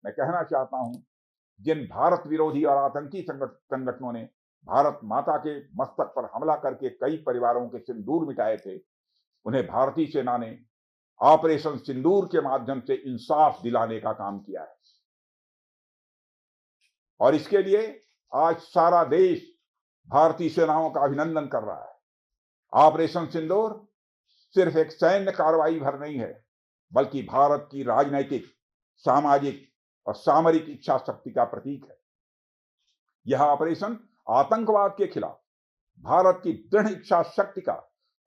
मैं कहना चाहता हूं, जिन भारत विरोधी और आतंकी संगठनों ने भारत माता के मस्तक पर हमला करके कई परिवारों के सिंदूर मिटाए थे, उन्हें भारतीय सेना ने ऑपरेशन सिंदूर के माध्यम से इंसाफ दिलाने का काम किया है। और इसके लिए आज सारा देश भारतीय सेनाओं का अभिनंदन कर रहा है। ऑपरेशन सिंदूर सिर्फ एक सैन्य कार्रवाई भर नहीं है, बल्कि भारत की राजनैतिक, सामाजिक और सामरिक इच्छा शक्ति का प्रतीक है। यह ऑपरेशन आतंकवाद के खिलाफ भारत की दृढ़ इच्छा शक्ति का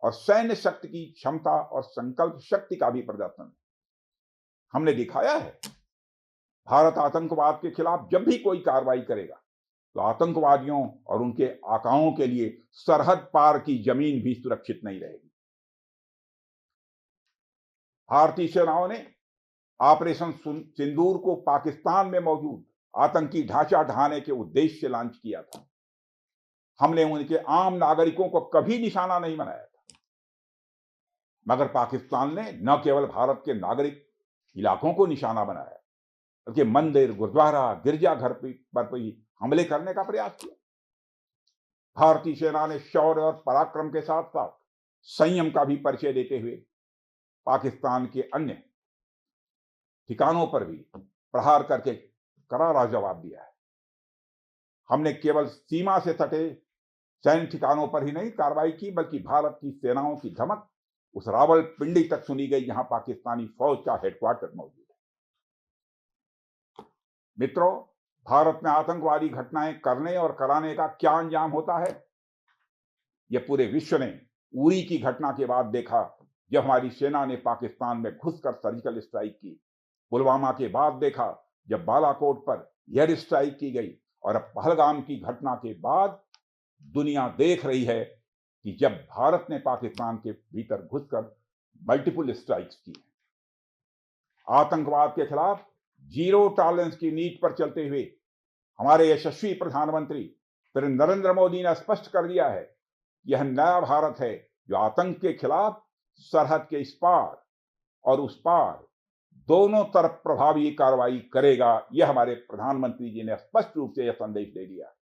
और सैन्य शक्ति की क्षमता और संकल्प शक्ति का भी प्रदर्शन है। हमने दिखाया है, भारत आतंकवाद के खिलाफ जब भी कोई कार्रवाई करेगा तो आतंकवादियों और उनके आकाओं के लिए सरहद पार की जमीन भी सुरक्षित नहीं रहेगी। भारतीय सेनाओं ने ऑपरेशन सिंदूर को पाकिस्तान में मौजूद आतंकी ढांचा ढहाने के उद्देश्य से लॉन्च किया था। हमने उनके आम नागरिकों को कभी निशाना नहीं बनाया था, मगर पाकिस्तान ने न केवल भारत के नागरिक इलाकों को निशाना बनाया, बल्कि मंदिर, गुरुद्वारा, गिरजाघर पर भी हमले करने का प्रयास किया। भारतीय सेना ने शौर्य और पराक्रम के साथ साथ संयम का भी परिचय देते हुए पाकिस्तान के अन्य ठिकानों पर भी प्रहार करके करारा जवाब दिया है। हमने केवल सीमा से सटे सैन्य ठिकानों पर ही नहीं कार्रवाई की, बल्कि भारत की सेनाओं की धमक उस रावलपिंडी तक सुनी गई जहां पाकिस्तानी फौज का हेडक्वार्टर मौजूद है। मित्रों, भारत में आतंकवादी घटनाएं करने और कराने का क्या अंजाम होता है, यह पूरे विश्व ने उरी की घटना के बाद देखा, जब हमारी सेना ने पाकिस्तान में घुसकर सर्जिकल स्ट्राइक की। पुलवामा के बाद देखा, जब बालाकोट पर एयर स्ट्राइक की गई। और अब पहलगाम की घटना के बाद दुनिया देख रही है कि जब भारत ने पाकिस्तान के भीतर घुसकर मल्टीपल स्ट्राइक्स की। आतंकवाद के खिलाफ जीरो टॉलरेंस की नीति पर चलते हुए हमारे यशस्वी प्रधानमंत्री श्री नरेंद्र मोदी ने स्पष्ट कर दिया है, यह नया भारत है जो आतंक के खिलाफ सरहद के इस पार और उस पार दोनों तरफ प्रभावी कार्रवाई करेगा। यह हमारे प्रधानमंत्री जी ने स्पष्ट रूप से यह संदेश दे दिया।